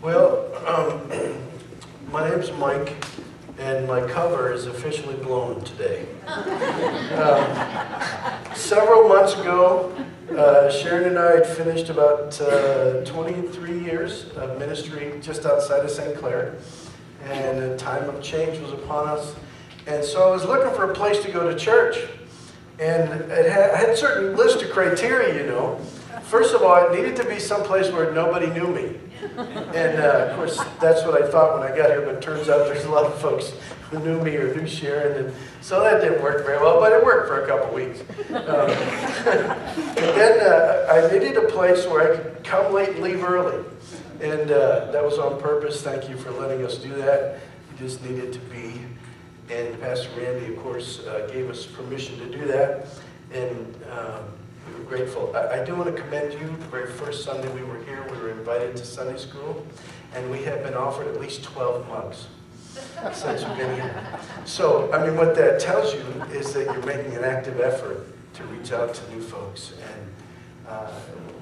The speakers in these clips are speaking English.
Well, my name's Mike, and my cover is officially blown today. Several months ago, Sharon and I had finished about 23 years of ministry just outside of St. Clair, and a time of change was upon us. And so I was looking for a place to go to church, and I had a certain list of criteria, you know. First of all, it needed to be someplace where nobody knew me. And of course, that's what I thought when I got here, but it turns out there's a lot of folks who knew me or knew Sharon, and so that didn't work very well, but it worked for a couple weeks. And then I needed a place where I could come late and leave early, and that was on purpose. Thank you for letting us do that. We just needed to be, and Pastor Randy, of course, gave us permission to do that, and we were grateful. I do want to commend you. The very first Sunday we were here, we were invited to Sunday school, and we have been offered at least 12 mugs since we've been here. So, I mean, what that tells you is that you're making an active effort to reach out to new folks, and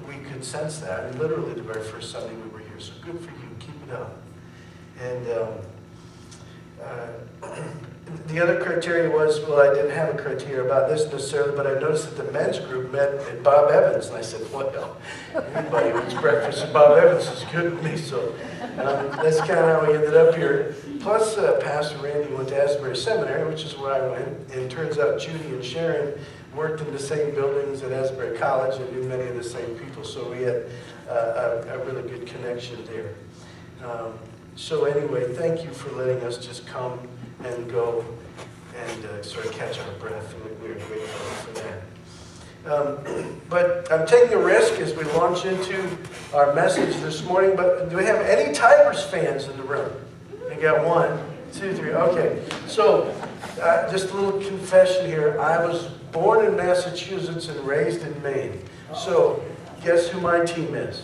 we could sense that. And literally the very first Sunday we were here, so good for you. Keep it up. And the other criteria was, well, I didn't have a criteria about this necessarily, but I noticed that the men's group met at Bob Evans, and I said, well, anybody who eats breakfast at Bob Evans is good with me, so that's kind of how we ended up here. Plus, Pastor Randy went to Asbury Seminary, which is where I went, and it turns out Judy and Sharon worked in the same buildings at Asbury College and knew many of the same people, so we had a really good connection there. So anyway, thank you for letting us just come and go and sort of catch our breath, and we're grateful for that. But I'm taking a risk as we launch into our message this morning, but do we have any Tigers fans in the room? I got 1, 2, 3, okay. So just a little confession here. I was born in Massachusetts and raised in Maine. So guess who my team is?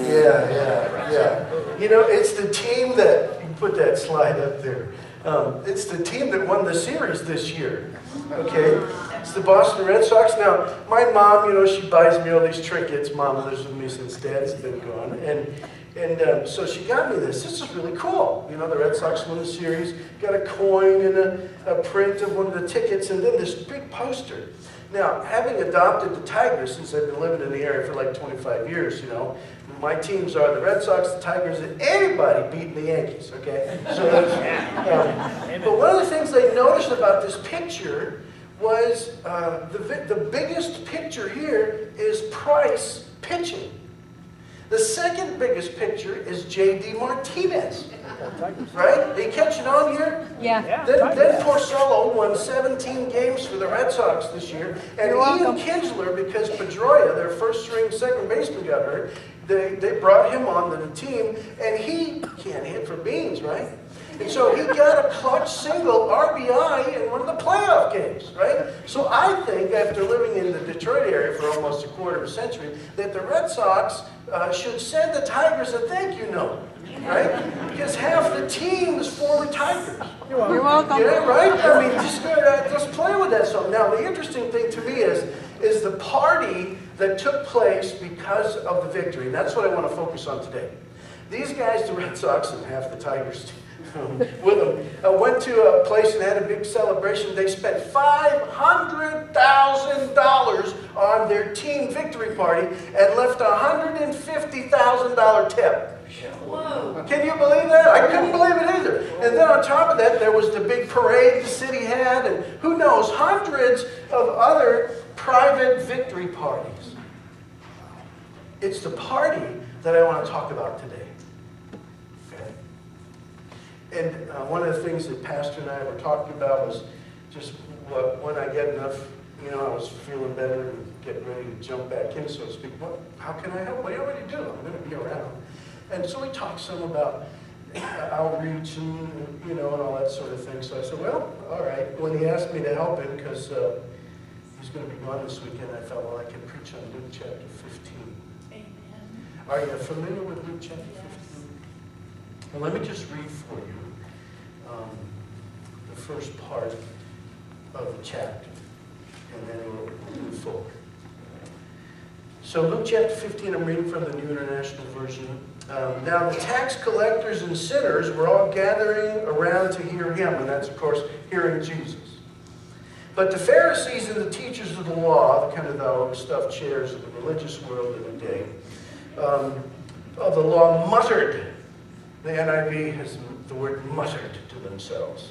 Yeah. You know, it's the team that, you can put that slide up there. It's the team that won the series this year, okay? It's the Boston Red Sox. Now, my mom, you know, she buys me all these trinkets. Mom lives with me since Dad's been gone. And so she got me this. This is really cool. You know, the Red Sox won the series, got a coin and a print of one of the tickets, and then this big poster. Now, having adopted the Tigers, since I've been living in the area for like 25 years, you know, my teams are the Red Sox, the Tigers, and anybody beating the Yankees, okay? So but one of the things they noticed about this picture was the biggest picture here is Price pitching. The second biggest picture is J.D. Martinez, right? Are you catching on here? Yeah. Then Porcello won 17 games for the Red Sox this year, and Ian Kinsler, because Pedroia, their first-string second baseman, got hurt, they brought him on the team, and he can't hit for beans, right? And so he got a clutch single RBI in one of the playoff games, right? So I think, after living in the Detroit area for almost a quarter of a century, that the Red Sox should send the Tigers a thank you note, right? Because half the team is former Tigers. You're welcome. Yeah, right? I mean, just play with that song. Now, the interesting thing to me is the party that took place because of the victory. And that's what I want to focus on today. These guys, the Red Sox and half the Tigers with them, went to a place and had a big celebration. They spent $500,000 on their team victory party and left a $150,000 tip. Whoa. Can you believe that? I couldn't believe it either. And then on top of that, there was the big parade the city had, and who knows, hundreds of other private victory parties. It's the party that I want to talk about today. And one of the things that Pastor and I were talking about was just when I get enough, you know, I was feeling better and getting ready to jump back in, so to speak. How can I help? What do you want me to do? I'm going to be around. And so we talked some about outreach and, you know, and all that sort of thing. So I said, well, all right. When he asked me to help him, because he's going to be gone this weekend, I thought, well, I can preach on Luke chapter 15. Amen. Are you familiar with Luke chapter 15? Well, let me just read for you the first part of the chapter, and then we'll move forward. So Luke chapter 15, I'm reading from the New International Version. Now the tax collectors and sinners were all gathering around to hear him, and that's, of course, hearing Jesus. But the Pharisees and the teachers of the law, the kind of the stuffed chairs of the religious world in the day, of the law muttered. The NIV has the word muttered to themselves.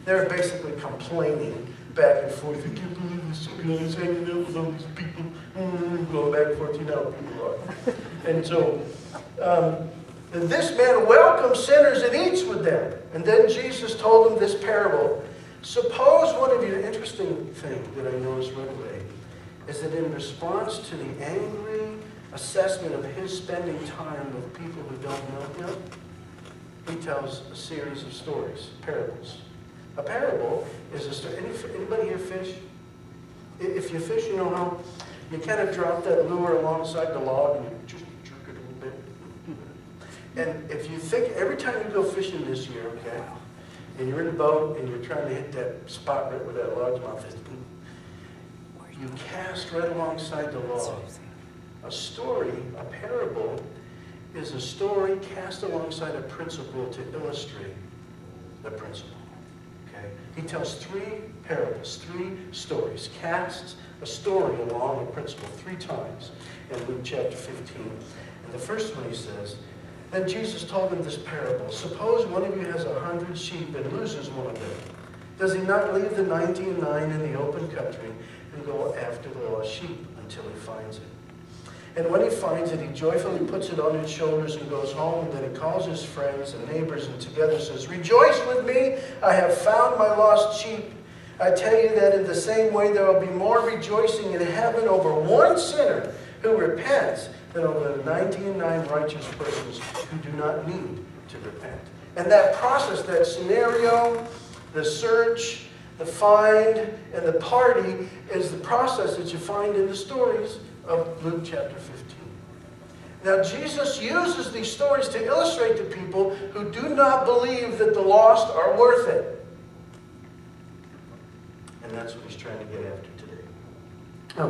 They're basically complaining back and forth. I can't believe this guy's hanging out with all these people. Going back and forth, you know how people are. And so, this man welcomes sinners and eats with them. And then Jesus told them this parable. Suppose one of you, the interesting thing that I noticed right away, is that in response to the angry assessment of his spending time with people who don't know him, he tells a series of stories, parables. A parable is a story. Anybody here fish? If you fish, you know how you kind of drop that lure alongside the log and you just jerk it a little bit. And if you think, every time you go fishing this year, okay, and you're in the boat and you're trying to hit that spot right where that largemouth is, you cast right alongside the log. A story, a parable, is a story cast alongside a principle to illustrate the principle. Okay? He tells 3 parables, 3 stories, casts a story along a principle 3 times in Luke chapter 15. And the first one he says, then Jesus told them this parable. Suppose one of you has 100 sheep and loses one of them. Does he not leave the 99 in the open country and go after the lost sheep until he finds it? And when he finds it, he joyfully puts it on his shoulders and goes home. And then he calls his friends and neighbors and together says, rejoice with me, I have found my lost sheep. I tell you that in the same way there will be more rejoicing in heaven over one sinner who repents than over the 99 righteous persons who do not need to repent. And that process, that scenario, the search, the find, and the party is the process that you find in the stories of Luke chapter 15. Now, Jesus uses these stories to illustrate to people who do not believe that the lost are worth it. And that's what he's trying to get after today.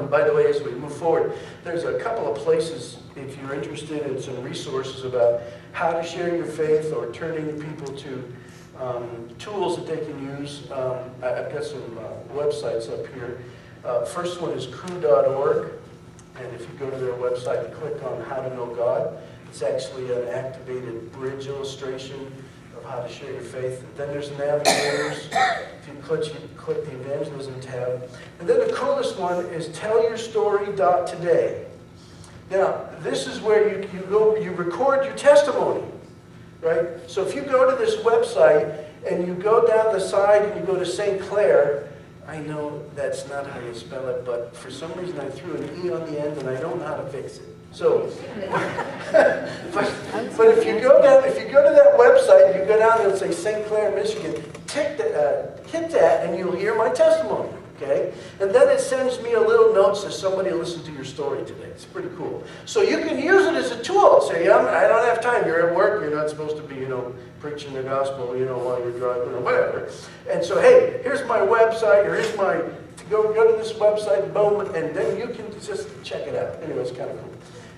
By the way, as we move forward, there's a couple of places, if you're interested in some resources about how to share your faith or turning people to tools that they can use. I've got some websites up here. First one is crew.org. And if you go to their website and click on How to Know God, it's actually an activated bridge illustration of how to share your faith. And then there's Navigators. If you click the Evangelism tab. And then the coolest one is tellyourstory.today. Now, this is where you record your testimony, right? So if you go to this website and you go down the side and you go to St. Clair, I know that's not how you spell it, but for some reason I threw an E on the end and I don't know how to fix it. So, but if you go to that website, you go down and say St. Clair, Michigan, hit that and you'll hear my testimony. Okay? And then it sends me a little note that says somebody listened to your story today. It's pretty cool. So you can use it as a tool. Say, I don't have time. You're at work. You're not supposed to be, preaching the gospel, while you're driving or whatever. And so, hey, here's my website, or here's my, go to this website, boom, and then you can just check it out. Anyway, it's kind of cool.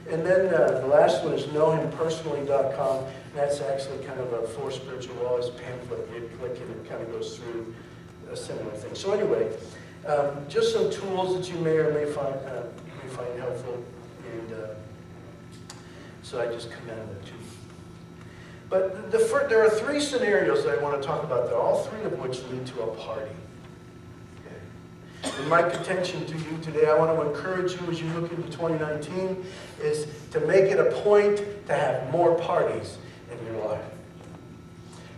And then the last one is knowhimpersonally.com. That's actually kind of a For Spiritual Laws pamphlet. You click it, it kind of goes through a similar thing. So anyway, just some tools that you may or may find helpful, and so I just commend them to you. But there are 3 scenarios that I want to talk about, there, all 3 of which lead to a party. Okay. And my contention to you today, I want to encourage you as you look into 2019, is to make it a point to have more parties in your life.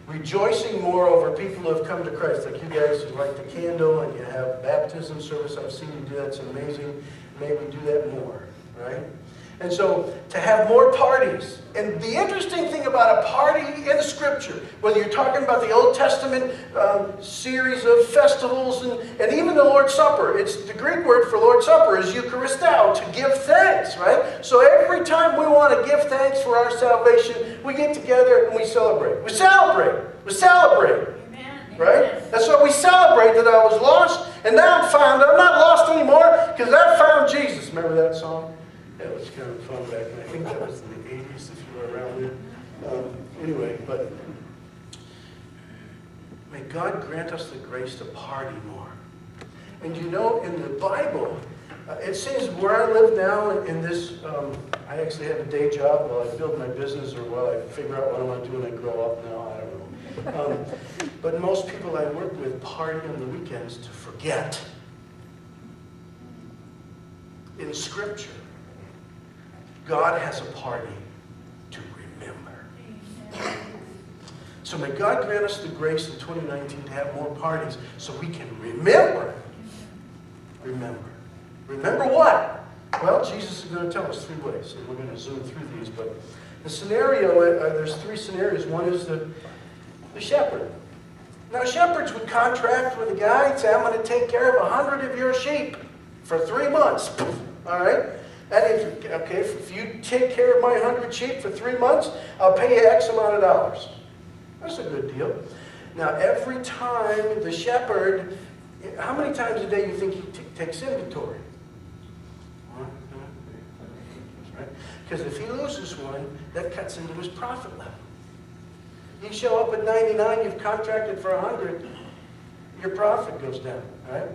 Rejoicing more over people who have come to Christ, like you guys who light the candle and you have baptism service. I've seen you do that. It's amazing. Maybe do that more, right? And so to have more parties. And the interesting thing about a party in Scripture, whether you're talking about the Old Testament series of festivals and even the Lord's Supper, it's the Greek word for Lord's Supper is Eucharistao, to give thanks, right? So every time we want to give thanks for our salvation, we get together and we celebrate. We celebrate. We celebrate. Amen. Right? That's what we celebrate, that I was lost and now I'm found. I'm not lost anymore because I found Jesus. Remember that song? That was kind of fun back then. I think that was in the 80s if you were around then. Anyway, but may God grant us the grace to party more. And you know, in the Bible, it seems where I live now in this, I actually have a day job while I build my business or while I figure out what I want to do when I grow up now. I don't know. But most people I work with party on the weekends to forget. In Scripture, God has a party to remember. So may God grant us the grace in 2019 to have more parties so we can remember. Remember. Remember what? Well, Jesus is going to tell us 3 ways, and we're going to zoom through these. But the scenario, there's 3 scenarios. One is the shepherd. Now, shepherds would contract with a guy and say, I'm going to take care of 100 of your sheep for 3 months. All right? That is, okay, if you take care of my 100 sheep for 3 months, I'll pay you X amount of dollars. That's a good deal. Now, every time the shepherd, how many times a day do you think he takes inventory? Because if he loses one, that cuts into his profit level. You show up at 99, you've contracted for 100, your profit goes down, right?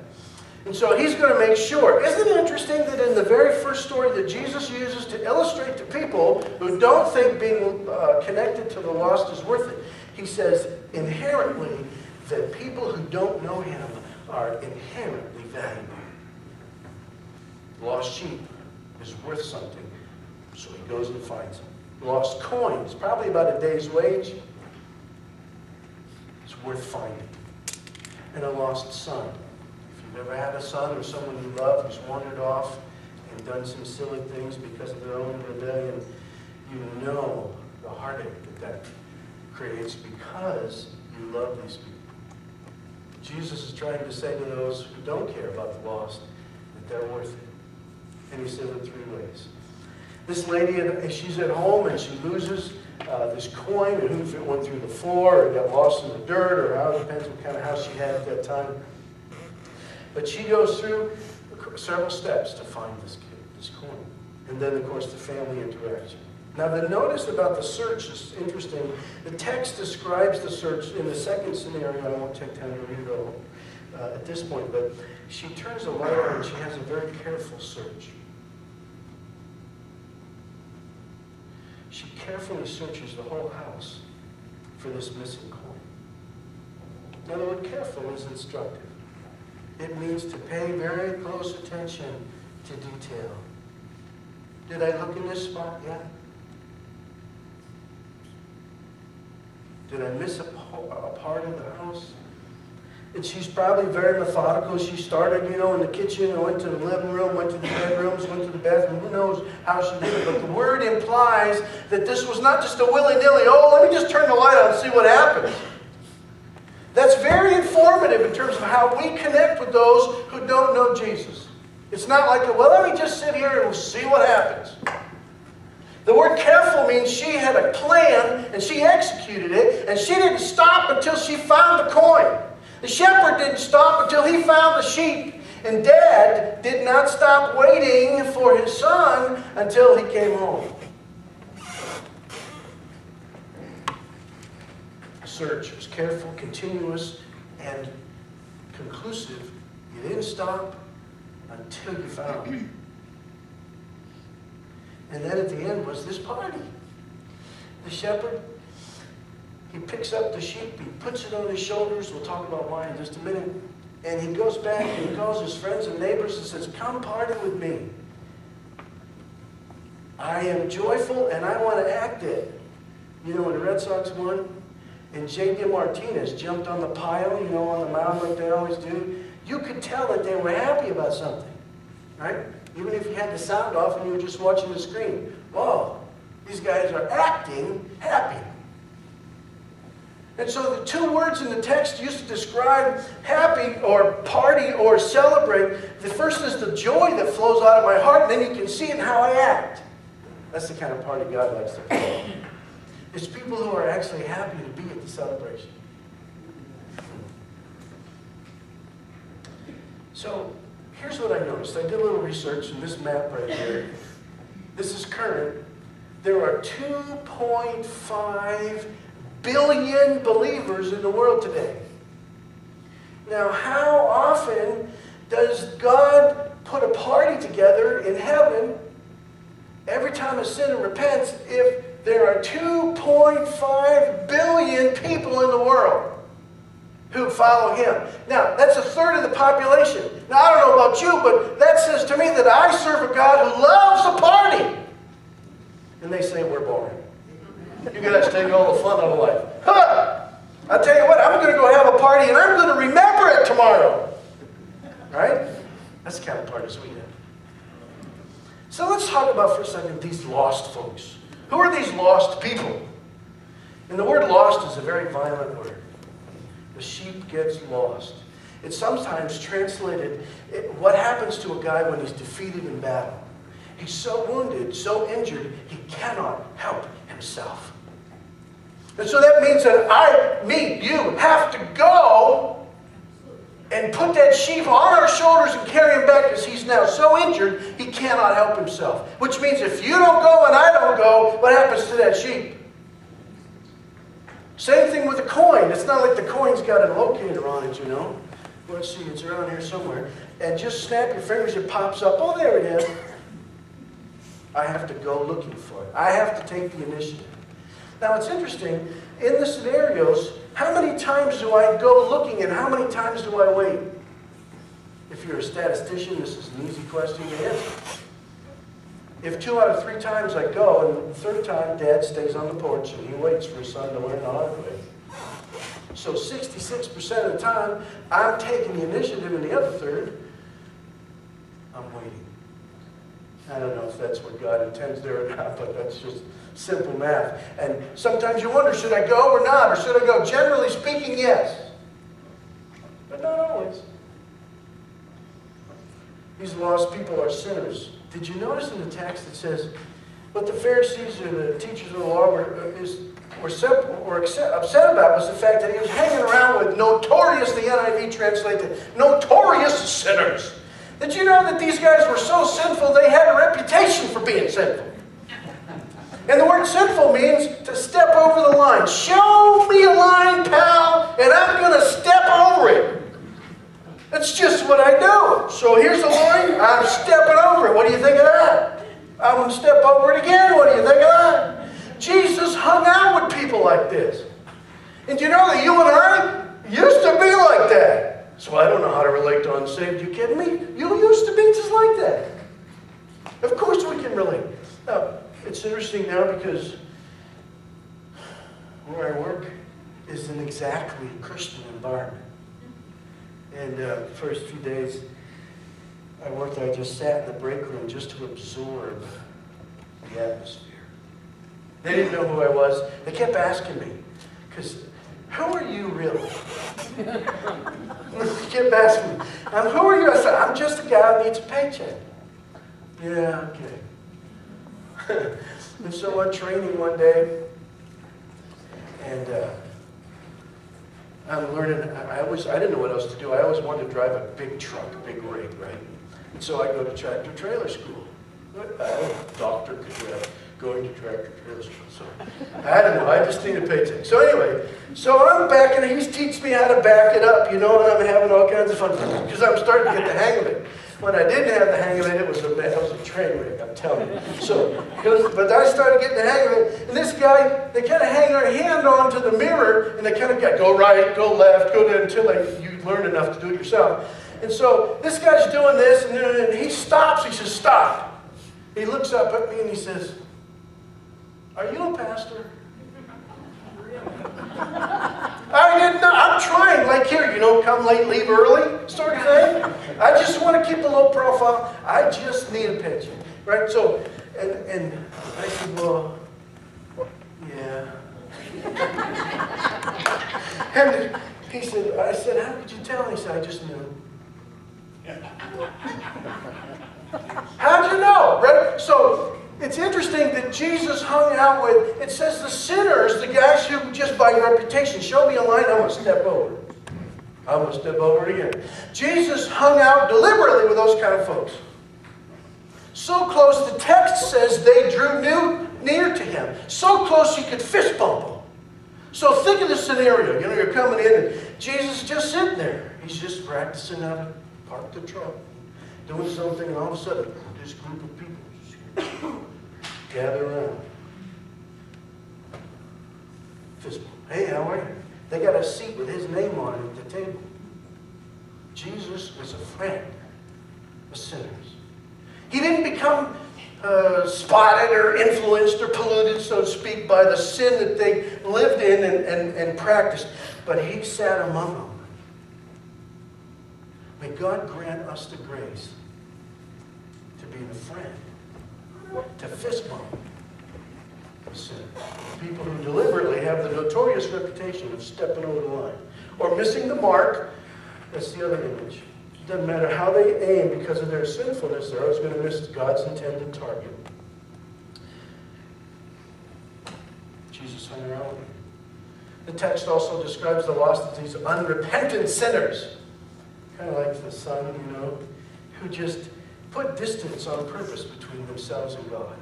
And so he's going to make sure. Isn't it interesting that in the very first story that Jesus uses to illustrate to people who don't think being connected to the lost is worth it, he says inherently that people who don't know him are inherently valuable. Lost sheep is worth something, so he goes and finds them. Lost coins, probably about a day's wage, it's worth finding. And a lost son. If you've ever had a son or someone you love who's wandered off and done some silly things because of their own rebellion, you know the heartache that creates because you love these people. Jesus is trying to say to those who don't care about the lost that they're worth it. And he says it 3 ways. This lady, she's at home and she loses this coin, and who if it went through the floor or got lost in the dirt or how, it depends what kind of house she had at that time. But she goes through several steps to find this coin. And then, of course, the family interaction. Now, the notice about the search is interesting. The text describes the search in the second scenario. I won't take time to read it all at this point, but she turns a light on and she has a very careful search. She carefully searches the whole house for this missing coin. Now, the word careful is instructive. It means to pay very close attention to detail. Did I look in this spot yet? Did I miss a part of the house? And she's probably very methodical. She started, in the kitchen and went to the living room, went to the bedrooms, went to the bathroom. Who knows how she did it? But the word implies that this was not just a willy-nilly, let me just turn the light on and see what happens. That's very informative in terms of how we connect with those who don't know Jesus. It's not like, let me just sit here and we'll see what happens. The word careful means she had a plan and she executed it, and she didn't stop until she found the coin. The shepherd didn't stop until he found the sheep. And Dad did not stop waiting for his son until he came home. The search was careful, continuous, and conclusive. You didn't stop until you found it. And then at the end was this party. The shepherd, he picks up the sheep, he puts it on his shoulders. We'll talk about why in just a minute. And he goes back and he calls his friends and neighbors and says, come party with me. I am joyful and I want to act it. When the Red Sox won and J.D. Martinez jumped on the pile, on the mound like they always do, you could tell that they were happy about something, right? Even if you had the sound off and you were just watching the screen. Whoa, these guys are acting happy. And so the 2 words in the text used to describe happy or party or celebrate. The first is the joy that flows out of my heart, and then you can see it in how I act. That's the kind of party God likes to throw. It's people who are actually happy to be at the celebration. So here's what I noticed. I did a little research in this map right here. this is current, there are 2.5 billion believers in the world today. Now, how often does God put a party together in heaven every time a sinner repents if there are 2.5 billion people in the world who follow him? Now, that's a third of the population. Now, I don't know about you, but that says to me that I serve a God who loves a party. And they say we're boring. You guys take all the fun out of life. Huh! I'll tell you what, I'm going to go have a party and I'm going to remember it tomorrow. Right? That's the kind of parties we have. So let's talk about for a second these lost folks. Who are these lost people? And the word lost is a very violent word. The sheep gets lost. It's sometimes translated, what happens to a guy when he's defeated in battle? He's so wounded, so injured, he cannot help himself. And so that means that you have to go and put that sheep on our shoulders and carry him back because he's now so injured he cannot help himself. Which means if you don't go and I don't go, what happens to that sheep? Same thing with a coin. It's not like the coin's got a locator on it, you know. Let's see, it's around here somewhere. And just snap your fingers, it pops up. Oh, there it is. I have to go looking for it. I have to take the initiative. Now, it's interesting, in the scenarios, how many times do I go looking and how many times do I wait? If you're a statistician, this is an easy question to answer. If 2 out of 3 times I go, and the third time, Dad stays on the porch and he waits for his son to learn how to wait. So 66% of the time, I'm taking the initiative, and the other third, I'm waiting. I don't know if that's what God intends there or not, but that's just simple math. And sometimes you wonder, should I go or not? Or should I go? Generally speaking, yes. But not always. These lost people are sinners. Did you notice in the text it says, what the Pharisees or the teachers of the law were upset about was the fact that he was hanging around with notorious, the NIV translated, notorious sinners. Did you know that these guys were so sinful they had a reputation for being sinful? And the word sinful means to step over the line. Show me a line, pal, and I'm going to step over it. That's just what I do. So here's a line, I'm stepping over it. What do you think of that? I'm going to step over it again. What do you think of that? Jesus hung out with people like this. And you know that you and I used to be like that. So I don't know how to relate to unsaved. You kidding me? You used to be just like that. Of course we can relate. Now, it's interesting now because where I work is an exactly Christian environment. And the first few days I worked there, I just sat in the break room just to absorb the atmosphere. They didn't know who I was. They kept asking me, because who are you really? They kept asking me, who are you? I said, I'm just a guy who needs a paycheck. Yeah, okay. And so I'm training one day, and I'm learning. I didn't know what else to do. I always wanted to drive a big truck, a big rig, right? And so I go to tractor trailer school. Dr. Cadrette, going to tractor trailer school. So I don't know. I just need a paycheck. So anyway, so I'm backing. He's teaching me how to back it up, you know, and I'm having all kinds of fun because I'm starting to get the hang of it. When I didn't have the hang of it, it was a train wreck, I'm telling you. But I started getting the hang of it, and this guy, they kind of hang their hand onto the mirror, and they kind of go right, go left, go down until you learn enough to do it yourself. And so this guy's doing this, and he stops. He says, "Stop." He looks up at me and he says, "Are you a pastor?" I didn't know. I'm trying, like here, you know, come late, leave early, sort of thing. I just want to keep a low profile. I just need a paycheck, right? So, and I said, well, yeah. And he said, I said, how could you tell? He said, I just knew. How'd you know, right? So, it's interesting that Jesus hung out with, it says the sinners, the guys who just by reputation, show me a line, I'm going to step over. I'm going to step over it again. Jesus hung out deliberately with those kind of folks. So close, the text says they drew near to him. So close you could fist bump him. So think of the scenario. You know, you're coming in and Jesus is just sitting there. He's just practicing how to park the truck, doing something, and all of a sudden, this group of people gather around. Fist bump. Hey, how are you? They got a seat with his name on it at the table. Jesus was a friend of sinners. He didn't become spotted or influenced or polluted, so to speak, by the sin that they lived in and practiced. But he sat among them. May God grant us the grace to be the friend, to fist bump sinners. People who deliberately have the notorious reputation of stepping over the line or missing the mark. That's the other image. It doesn't matter how they aim because of their sinfulness, they're always going to miss God's intended target. Jesus hung around with them. The text also describes the lost as these unrepentant sinners. Kind of like the son, you know, who just put distance on purpose between themselves and God.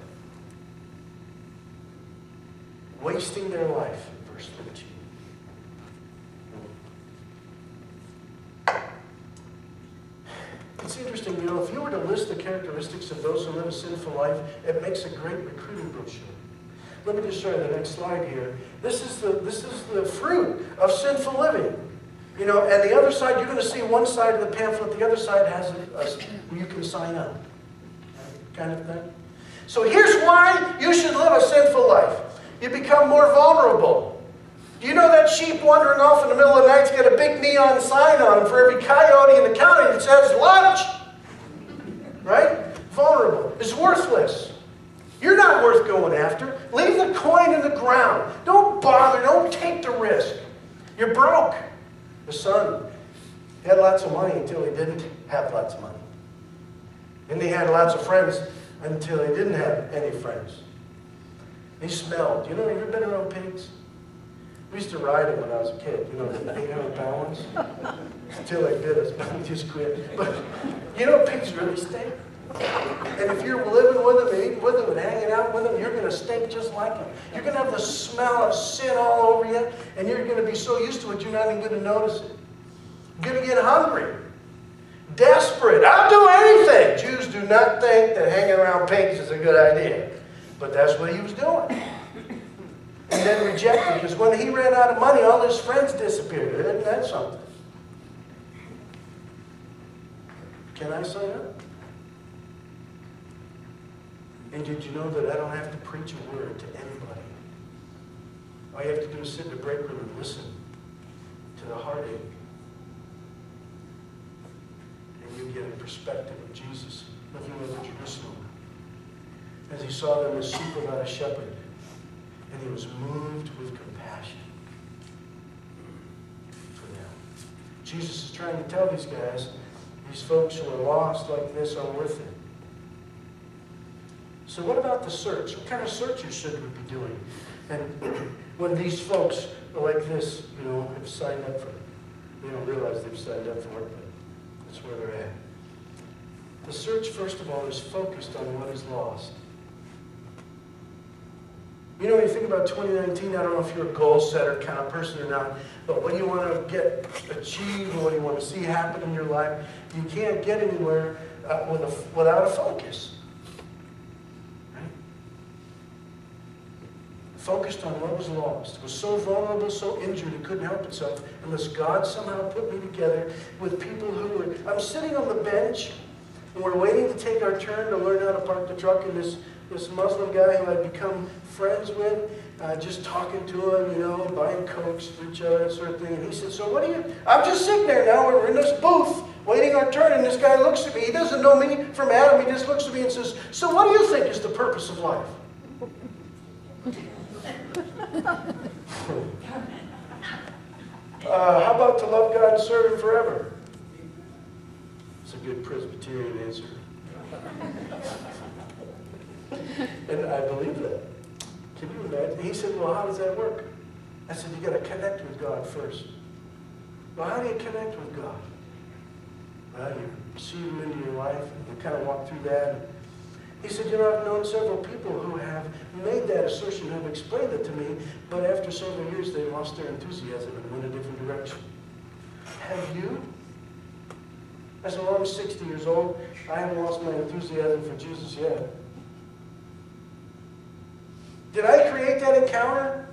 Wasting their life, in verse 13. It's interesting, you know, if you were to list the characteristics of those who live a sinful life, it makes a great recruiting brochure. Let me just show you the next slide here. This is the fruit of sinful living. You know, and the other side, you're going to see one side of the pamphlet, the other side has you can sign up. Kind of thing. So here's why you should live a sinful life. You become more vulnerable. Do you know that sheep wandering off in the middle of the night's got a big neon sign on him for every coyote in the county that says lunch? Right? Vulnerable. It's worthless. You're not worth going after. Leave the coin in the ground. Don't bother. Don't take the risk. You're broke. The son had lots of money until he didn't have lots of money. And he had lots of friends until he didn't have any friends. He smelled. You know, have you ever been around pigs? We used to ride them when I was a kid. You know, the 800 pounds. Until they bit us, but we just quit. But you know, pigs really stink. And if you're living with them and eating with them and hanging out with them, you're going to stink just like them. You're going to have the smell of sin all over you, and you're going to be so used to it, you're not even going to notice it. You're going to get hungry, desperate. I'll do anything. Jews do not think that hanging around pigs is a good idea. But that's what he was doing. And then rejected, because when he ran out of money, all his friends disappeared. Isn't that something? Can I sign up? And did you know that I don't have to preach a word to anybody? All you have to do is sit in the break room and listen to the heartache. And you get a perspective of Jesus looking over Jerusalem as he saw them as sheep without a shepherd. And he was moved with compassion for them. Jesus is trying to tell these guys, these folks who are lost like this are worth it. So what about the search? What kind of searches should we be doing? And when these folks are like this, you know, have signed up for it, they don't realize they've signed up for it, but that's where they're at. The search, first of all, is focused on what is lost. You know, when you think about 2019, I don't know if you're a goal setter kind of person or not, but what do you want to achieve, and what do you want to see happen in your life? You can't get anywhere without a focus. Focused on what was lost. It was so vulnerable, so injured, it couldn't help itself unless God somehow put me together with people who were... I'm sitting on the bench, and we're waiting to take our turn to learn how to park the truck, and this Muslim guy who I'd become friends with, just talking to him, you know, buying Cokes for each other, that sort of thing. And he said, so what do you... I'm just sitting there now, we're in this booth, waiting our turn, and this guy looks at me. He doesn't know me from Adam. He just looks at me and says, so what do you think is the purpose of life? How about to love God and serve Him forever? It's a good Presbyterian answer. And I believe that. Can you imagine? He said, well, how does that work? I said, you got to connect with God first. Well, how do you connect with God? Well, you receive Him into your life, and you kind of walk through that. He said, I've known several people who have made that assertion, who have explained it to me, but after several years they lost their enthusiasm and went a different direction. Have you? As I'm almost 60 years old, I haven't lost my enthusiasm for Jesus yet. Did I create that encounter?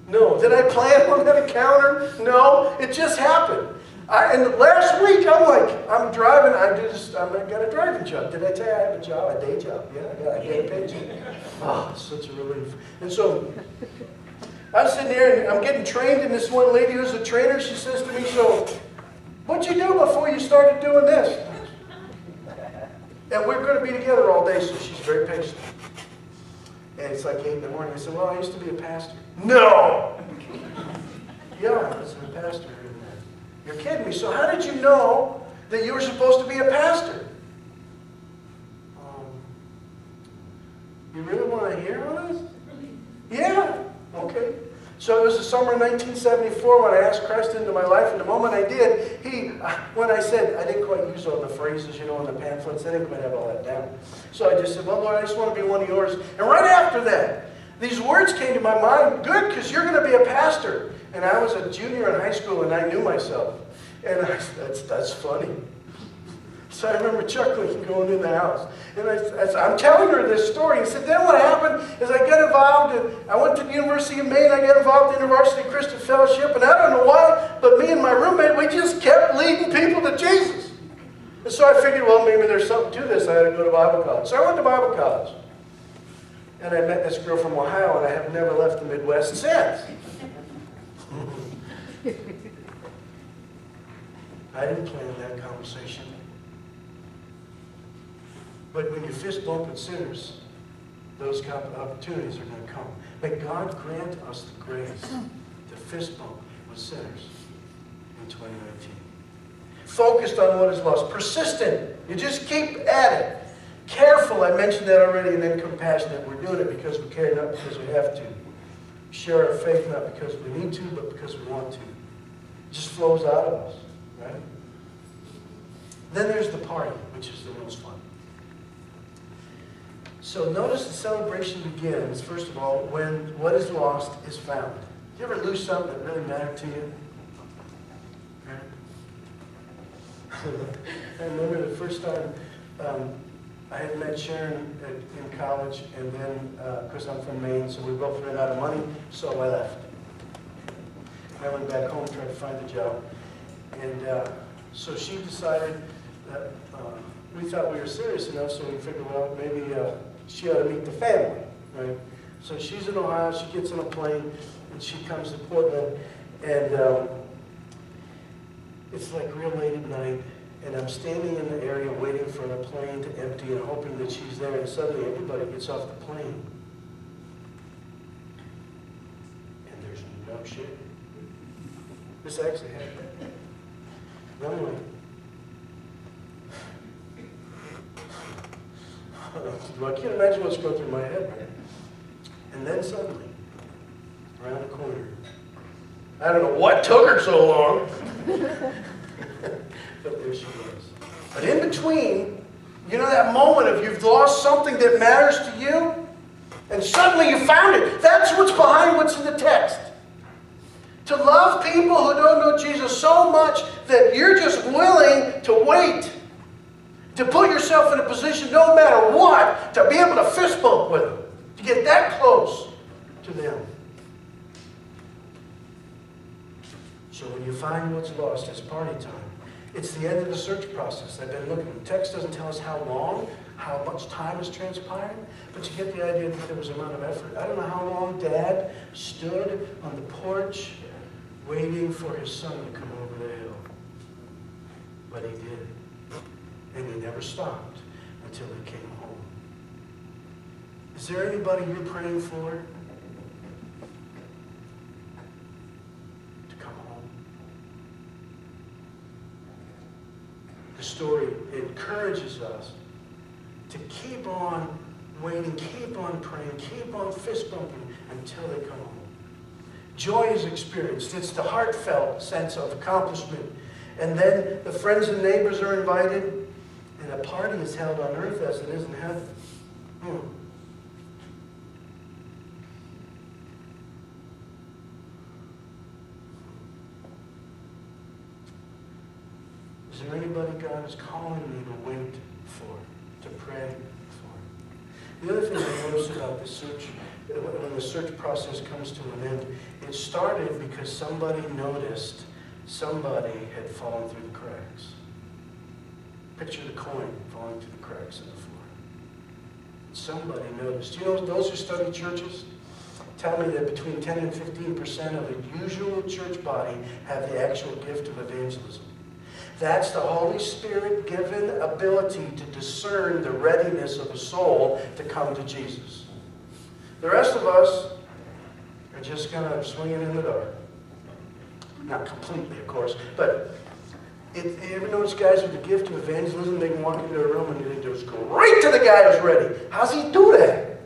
No. Did I plan on that encounter? No. It just happened. And last week, I'm driving. I got a driving job. Did I tell you I have a job, a day job? Yeah, I get a paycheck. Oh, such a relief. And so I'm sitting there, and I'm getting trained, and this one lady who's a trainer, she says to me, so, what'd you do before you started doing this? And we're going to be together all day, so she's very patient. And it's like 8 in the morning. I said, well, I used to be a pastor. No! Yeah, I was a pastor. You're kidding me. So how did you know that you were supposed to be a pastor? You really want to hear all this? Yeah. Okay. So it was the summer of 1974 when I asked Christ into my life, and the moment I did, when I said, I didn't quite use all the phrases, in the pamphlets, I didn't quite have all that down. So I just said, well, Lord, I just want to be one of yours. And right after that, these words came to my mind, good, because you're going to be a pastor. And I was a junior in high school, and I knew myself. And that's funny. So I remember chuckling and going in the house. And I'm telling her this story. He said, then what happened is I got involved. I went to the University of Maine. I got involved in the Varsity Christian Fellowship. And I don't know why, but me and my roommate, we just kept leading people to Jesus. And so I figured, well, maybe there's something to this. I had to go to Bible college. So I went to Bible college. And I met this girl from Ohio, and I have never left the Midwest since. I didn't plan that conversation. But when you fist bump with sinners, those opportunities are going to come. May God grant us the grace to fist bump with sinners in 2019. Focused on what is lost. Persistent. You just keep at it. Careful, I mentioned that already, and then compassionate. We're doing it because we care, not because we have to. Share our faith not because we need to, but because we want to. It just flows out of us, right? Then there's the party, which is the most fun. So notice the celebration begins, first of all, when what is lost is found. Did you ever lose something that really mattered to you? Right? I remember the first time I had met Sharon in college, and then, because I'm from Maine, so we both ran out of money, so I left. I went back home, tried to find a job, and so she decided that we thought we were serious enough, so we figured, well, maybe she ought to meet the family, right? So she's in Ohio, she gets on a plane, and she comes to Portland, and it's like real late at night, and I'm standing in the area waiting for the plane to empty and hoping that she's there, and suddenly everybody gets off the plane. And there's no shit. This actually happened. One way. Well, I can't imagine what's going through my head, right? And then suddenly, around the corner, I don't know what took her so long, but there she was. But in between, you know that moment of you've lost something that matters to you, and suddenly you found it. That's what's behind what's in the text. To love people who don't know Jesus so much that you're just willing to wait. To put yourself in a position, no matter what, to be able to fist bump with them. To get that close to them. So when you find what's lost, it's party time. It's the end of the search process. I've been looking. The text doesn't tell us how long, how much time has transpired, but you get the idea that there was an amount of effort. I don't know how long Dad stood on the porch waiting for his son to come over the hill. But he did. And he never stopped until he came home. Is there anybody you're praying for to come home? The story encourages us to keep on waiting, keep on praying, keep on fist bumping until they come home. Joy is experienced. It's the heartfelt sense of accomplishment. And then the friends and neighbors are invited, and a party is held on earth as it is in heaven. Is there anybody God is calling me to wait for, to pray for? The other thing I noticed about the search, when the search process comes to an end, it started because somebody noticed somebody had fallen through the cracks. Picture the coin falling through the cracks in the floor. Somebody noticed. You know, those who study churches tell me that between 10 and 15% of the usual church body have the actual gift of evangelism. That's the Holy Spirit-given ability to discern the readiness of a soul to come to Jesus. The rest of us are just kind of swinging in the dark. Not completely, of course, but you ever notice guys with the gift of evangelism, they can walk into a room and they just go right to the guy who's ready. How's he do that?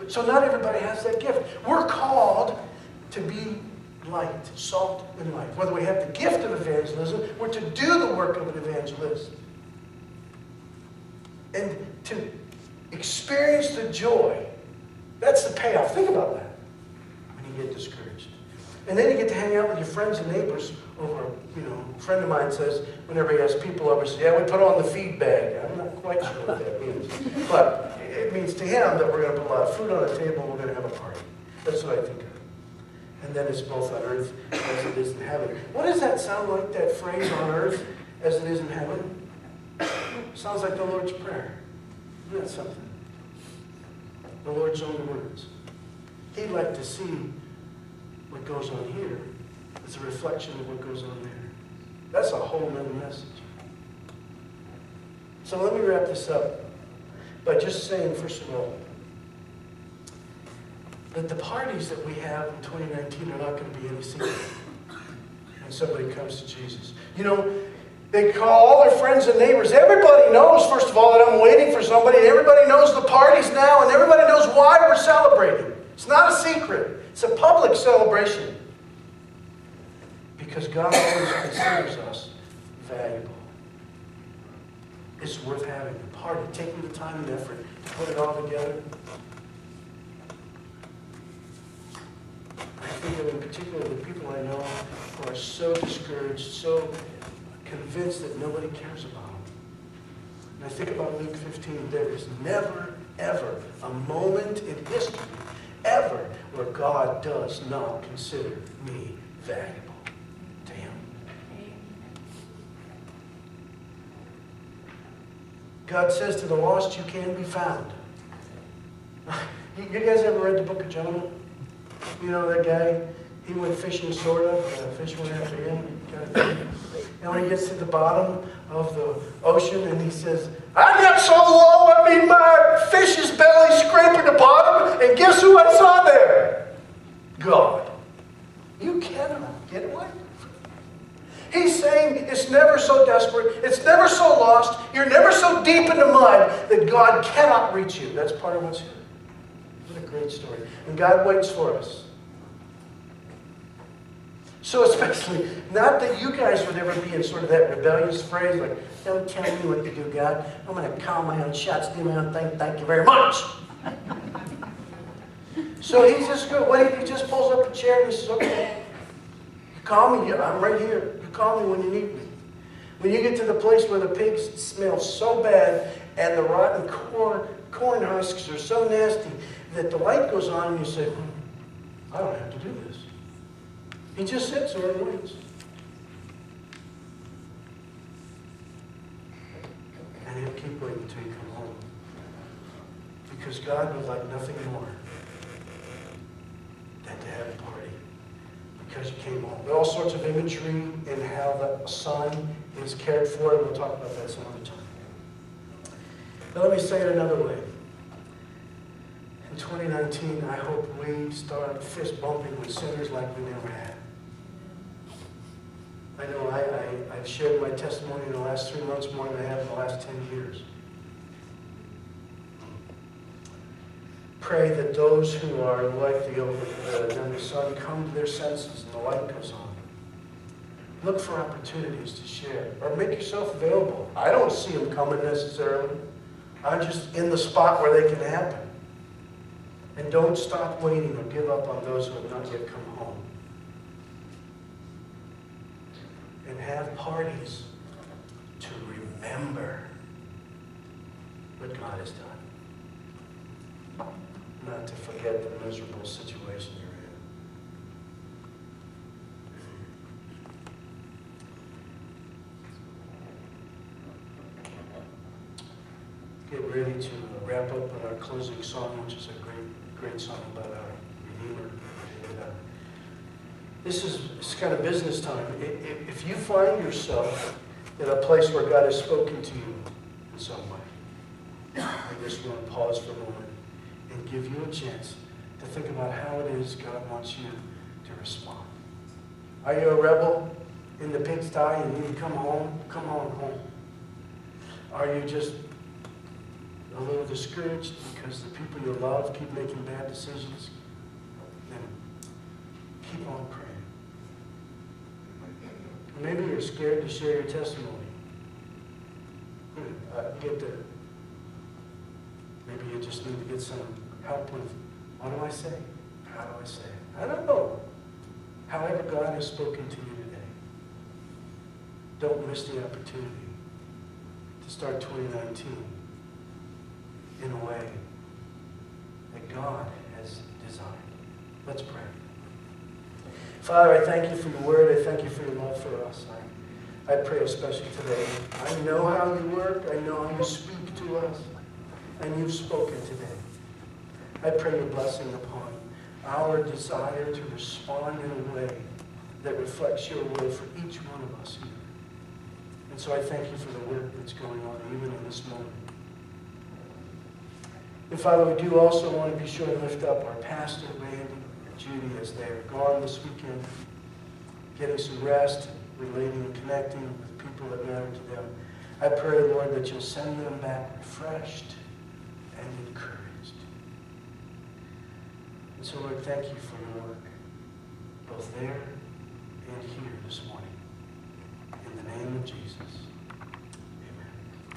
So not everybody has that gift. We're called to be light, salt, and light. Whether we have the gift of evangelism, we're to do the work of an evangelist. And to experience the joy. That's the payoff. Think about that when you get discouraged. And then you get to hang out with your friends and neighbors over, a friend of mine says, whenever he has people over, he says, yeah, we put on the feed bag. I'm not quite sure what that means. But it means to him that we're going to put a lot of food on the table and we're going to have a party. That's what I think of. And then it's both on earth as it is in heaven. What does that sound like, that phrase, on earth as it is in heaven? Sounds like the Lord's Prayer. Isn't that something? The Lord's own words. He'd like to see what goes on here is a reflection of what goes on there. That's a whole nother message. So let me wrap this up by just saying, first of all, that the parties that we have in 2019 are not going to be any secret when somebody comes to Jesus. They call all their friends and neighbors. Everybody knows, first of all, that I'm waiting for somebody. And everybody knows the parties now, and everybody knows why we're celebrating. It's not a secret. It's a public celebration. Because God always considers us valuable. It's worth having a party, taking the time and effort to put it all together. I think of in particular the people I know who are so discouraged, so convinced that nobody cares about them. And I think about Luke 15. There is never, ever a moment in history, ever, where God does not consider me valuable to Him. God says to the lost, you can be found. You guys ever read the book of Jonah? You know that guy? He went fishing, sort of. Fish went after him. Kind of thing. And when he gets to the bottom of the ocean and he says, I got so low, my fish's belly scraping the bottom, and guess who I saw there? God. You cannot get away. He's saying it's never so desperate, it's never so lost, you're never so deep in the mud that God cannot reach you. That's part of what's here. What a great story. And God waits for us. So especially, not that you guys would ever be in sort of that rebellious phrase like, don't tell me what to do, God. I'm going to call my own shots, do my own thing, thank you very much. So he's just good. What if he just pulls up a chair and he says, okay, you call me, I'm right here. You call me when you need me. When you get to the place where the pigs smell so bad and the rotten corn husks are so nasty that the light goes on and you say, I don't have to do this. He just sits there and waits. And he'll keep waiting until you come home. Because God would like nothing more than to have a party. Because you came home. There are all sorts of imagery in how the son is cared for, and we'll talk about that some other time. But let me say it another way. In 2019, I hope we start fist bumping with sinners like we never had. I know I've shared my testimony in the last 3 months more than I have in the last 10 years. Pray that those who are like the younger son come to their senses and the light goes on. Look for opportunities to share or make yourself available. I don't see them coming necessarily. I'm just in the spot where they can happen. And don't stop waiting or give up on those who have not yet come home. And have parties to remember what God has done. Not to forget the miserable situation you're in. Get ready to wrap up with our closing song, which is a great song about our Redeemer. And, it's kind of business time. If you find yourself in a place where God has spoken to you in some way, I just want to pause for a moment and give you a chance to think about how it is God wants you to respond. Are you a rebel in the pigsty and you need to come home? Come on home. Are you just a little discouraged because the people you love keep making bad decisions? Then keep on praying. Maybe you're scared to share your testimony. Get there. Maybe you just need to get some help with, what do I say? How do I say it? I don't know. However God has spoken to you today, don't miss the opportunity to start 2019 in a way that God has designed. Let's pray. Father, I thank you for your word. I thank you for your love for us. I pray especially today. I know how you work. I know how you speak to us. And you've spoken today. I pray your blessing upon our desire to respond in a way that reflects your will for each one of us here. And so I thank you for the work that's going on even in this moment. And Father, we do also want to be sure to lift up our pastor, Randy, and Judy, as they are gone this weekend, getting some rest, relating and connecting with people that matter to them. I pray, Lord, that you'll send them back refreshed and encouraged. And so, Lord, thank you for your work, both there and here this morning. In the name of Jesus.